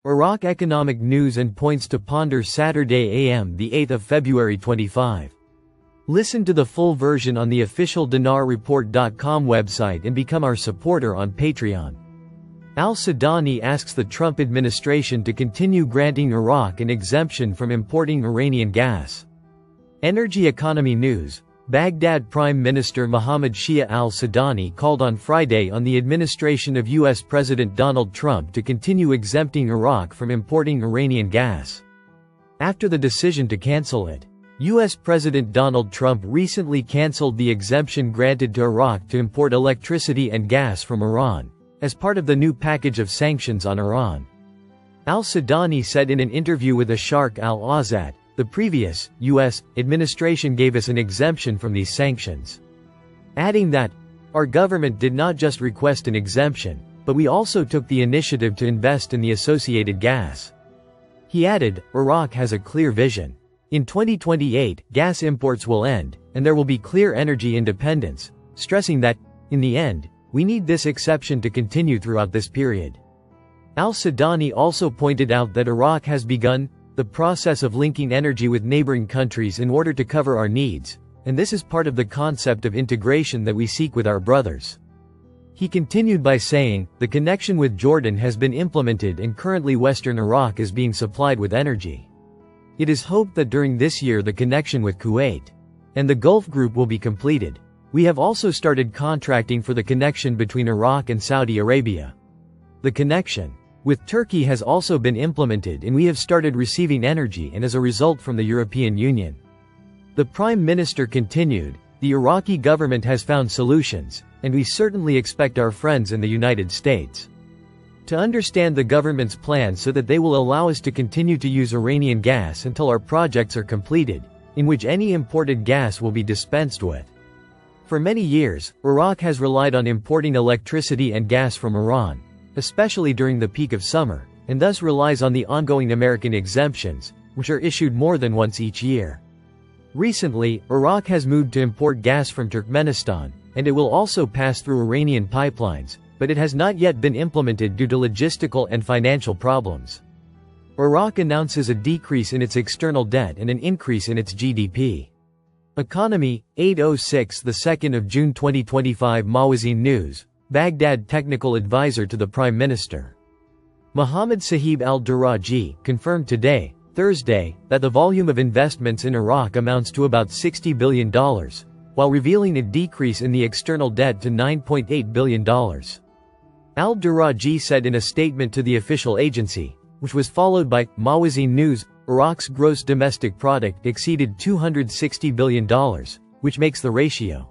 Iraq economic news and points to ponder Saturday AM the 8th of February 25. Listen to the full version on the official dinarreport.com website and become our supporter on Patreon. Al-Sudani asks the Trump administration to continue granting Iraq an exemption from importing Iranian gas. Energy Economy News. Baghdad Prime Minister Mohammed Shia al-Sudani called on Friday on the administration of U.S. President Donald Trump to continue exempting Iraq from importing Iranian gas. After the decision to cancel it, U.S. President Donald Trump recently canceled the exemption granted to Iraq to import electricity and gas from Iran, as part of the new package of sanctions on Iran. Al-Sudani said in an interview with Asharq al-Azad, "The previous, U.S. administration gave us an exemption from these sanctions," adding that, "Our government did not just request an exemption, but we also took the initiative to invest in the associated gas." He added, "Iraq has a clear vision. In 2028, gas imports will end, and there will be clear energy independence," stressing that, in the end, we need this exception to continue throughout this period. Al-Sudani also pointed out that Iraq has begun the process of linking energy with neighboring countries in order to cover our needs, and this is part of the concept of integration that we seek with our brothers. He continued by saying, "The connection with Jordan has been implemented and currently Western Iraq is being supplied with energy. It is hoped that during this year the connection with Kuwait and the Gulf Group will be completed. We have also started contracting for the connection between Iraq and Saudi Arabia. The connection with Turkey has also been implemented and we have started receiving energy and as a result from the European Union." The Prime Minister continued, "The Iraqi government has found solutions, and we certainly expect our friends in the United States to understand the government's plan so that they will allow us to continue to use Iranian gas until our projects are completed, in which any imported gas will be dispensed with." For many years, Iraq has relied on importing electricity and gas from Iran, especially during the peak of summer, and thus relies on the ongoing American exemptions, which are issued more than once each year. Recently, Iraq has moved to import gas from Turkmenistan, and it will also pass through Iranian pipelines, but it has not yet been implemented due to logistical and financial problems. Iraq announces a decrease in its external debt and an increase in its GDP. Economy, 8:06 the 2nd of June 2025 Mawazin News. Baghdad technical advisor to the Prime Minister Mohammed Sahib al-Duraji confirmed today, Thursday, that the volume of investments in Iraq amounts to about $60 billion, while revealing a decrease in the external debt to $9.8 billion. Al-Duraji said in a statement to the official agency, which was followed by Mawazin News, Iraq's gross domestic product exceeded $260 billion, which makes the ratio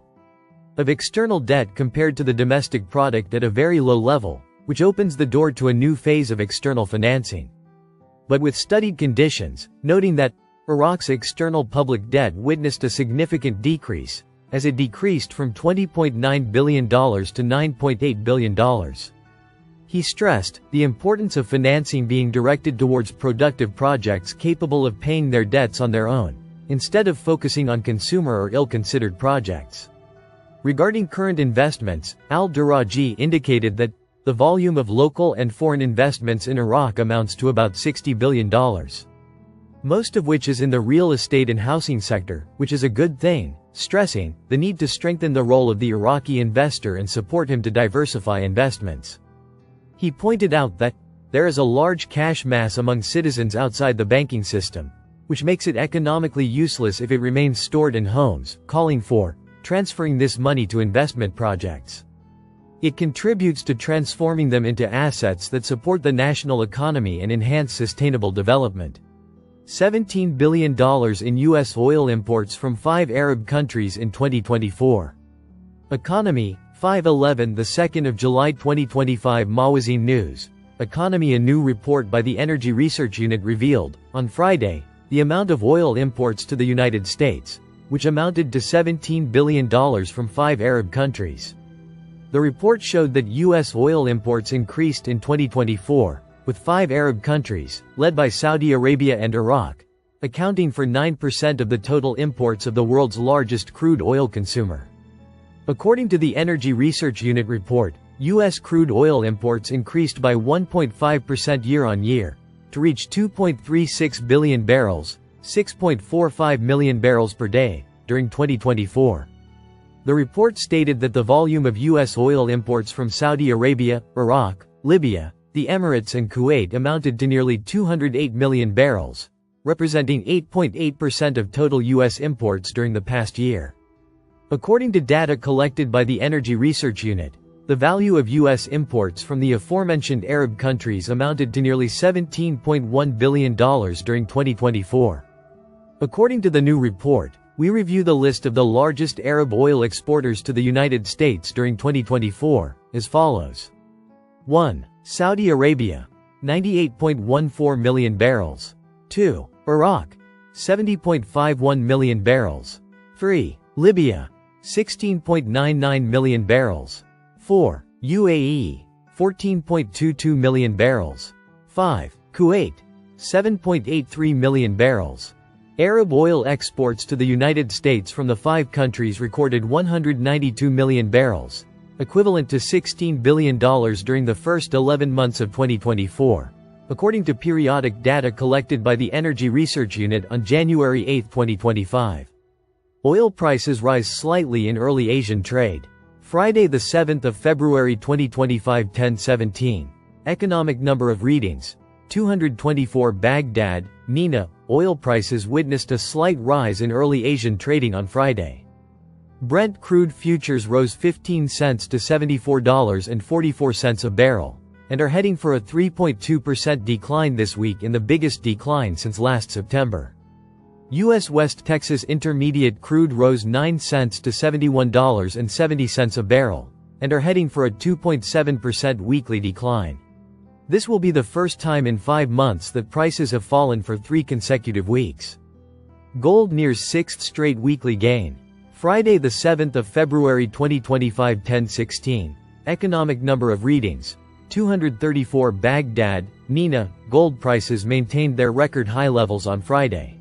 of external debt compared to the domestic product at a very low level, which opens the door to a new phase of external financing. But with studied conditions, noting that Iraq's external public debt witnessed a significant decrease, as it decreased from $20.9 billion to $9.8 billion. He stressed the importance of financing being directed towards productive projects capable of paying their debts on their own, instead of focusing on consumer or ill-considered projects. Regarding current investments, al-Duraji indicated that the volume of local and foreign investments in Iraq amounts to about $60 billion. Most of which is in the real estate and housing sector, which is a good thing, stressing the need to strengthen the role of the Iraqi investor and support him to diversify investments. He pointed out that there is a large cash mass among citizens outside the banking system, which makes it economically useless if it remains stored in homes, calling for transferring this money to investment projects. It contributes to transforming them into assets that support the national economy and enhance sustainable development. $17 billion in U.S. oil imports from 5 Arab countries in 2024. Economy, 5/11 the 2nd of July 2025 Mawazin News. Economy. A new report by the Energy Research Unit revealed, on Friday, the amount of oil imports to the United States, which amounted to $17 billion from 5 Arab countries. The report showed that U.S. oil imports increased in 2024, with 5 Arab countries, led by Saudi Arabia and Iraq, accounting for 9% of the total imports of the world's largest crude oil consumer. According to the Energy Research Unit report, U.S. crude oil imports increased by 1.5% year-on-year, to reach 2.36 billion barrels, 6.45 million barrels per day, during 2024. The report stated that the volume of U.S. oil imports from Saudi Arabia, Iraq, Libya, the Emirates and Kuwait amounted to nearly 208 million barrels, representing 8.8% of total U.S. imports during the past year. According to data collected by the Energy Research Unit, the value of U.S. imports from the aforementioned Arab countries amounted to nearly $17.1 billion during 2024. According to the new report, we review the list of the largest Arab oil exporters to the United States during 2024, as follows. 1. Saudi Arabia, 98.14 million barrels. 2. Iraq, 70.51 million barrels. 3. Libya, 16.99 million barrels. 4. UAE, 14.22 million barrels. 5. Kuwait, 7.83 million barrels. Arab oil exports to the United States from the 5 countries recorded 192 million barrels, equivalent to $16 billion during the first 11 months of 2024, according to periodic data collected by the Energy Research Unit on January 8, 2025. Oil prices rise slightly in early Asian trade. Friday, the 7th of February 2025, 10:17. Economic number of readings: 224. Baghdad, MENA, oil prices witnessed a slight rise in early Asian trading on Friday. Brent crude futures rose 15 cents to $74.44 a barrel, and are heading for a 3.2% decline this week, in the biggest decline since last September. U.S. West Texas Intermediate crude rose 9 cents to $71.70 a barrel, and are heading for a 2.7% weekly decline. This will be the first time in 5 months that prices have fallen for 3 consecutive weeks. Gold nears 6th straight weekly gain. Friday, the 7th of February 2025, 10:16. Economic number of readings: 234. Baghdad, MENA, gold prices maintained their record high levels on Friday,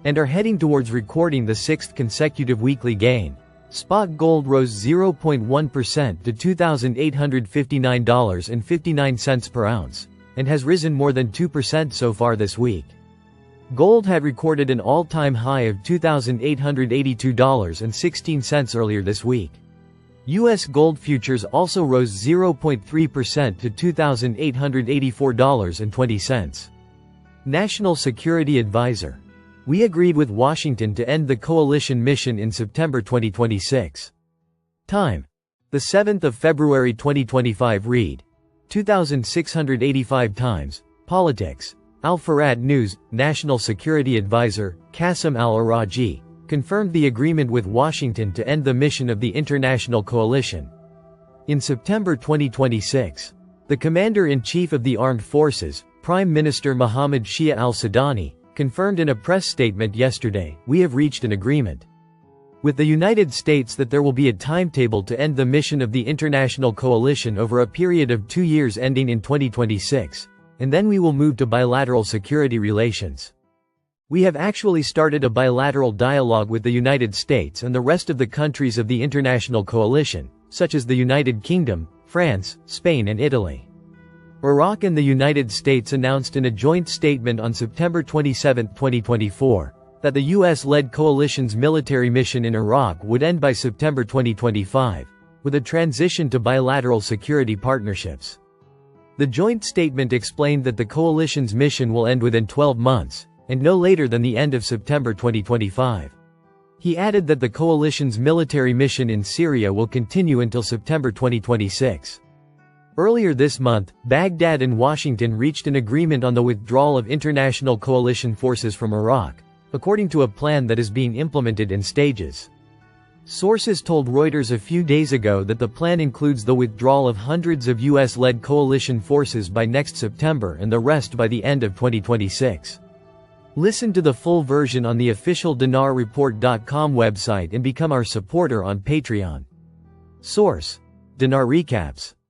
and are heading towards recording the 6th consecutive weekly gain. Spot gold rose 0.1% to $2,859.59 per ounce, and has risen more than 2% so far this week. Gold had recorded an all-time high of $2,882.16 earlier this week. U.S. gold futures also rose 0.3% to $2,884.20. National Security Advisor: we agreed with Washington to end the coalition mission in September 2026. Time: the 7th of February 2025. Read: 2,685 times. Politics: Al-Farad News, National Security Advisor, Qasem al-Araji, confirmed the agreement with Washington to end the mission of the international coalition. In September 2026, the Commander-in-Chief of the Armed Forces, Prime Minister Mohammed Shia al-Sudani, confirmed in a press statement yesterday, "We have reached an agreement with the United States that there will be a timetable to end the mission of the international coalition over a period of 2 years ending in 2026, and then we will move to bilateral security relations. We have actually started a bilateral dialogue with the United States and the rest of the countries of the international coalition, such as the United Kingdom, France, Spain and Italy." Iraq and the United States announced in a joint statement on September 27, 2024, that the U.S.-led coalition's military mission in Iraq would end by September 2025, with a transition to bilateral security partnerships. The joint statement explained that the coalition's mission will end within 12 months, and no later than the end of September 2025. He added that the coalition's military mission in Syria will continue until September 2026. Earlier this month, Baghdad and Washington reached an agreement on the withdrawal of international coalition forces from Iraq, according to a plan that is being implemented in stages. Sources told Reuters a few days ago that the plan includes the withdrawal of hundreds of U.S.-led coalition forces by next September and the rest by the end of 2026. Listen to the full version on the official dinarreport.com website and become our supporter on Patreon. Source: Dinar Recaps.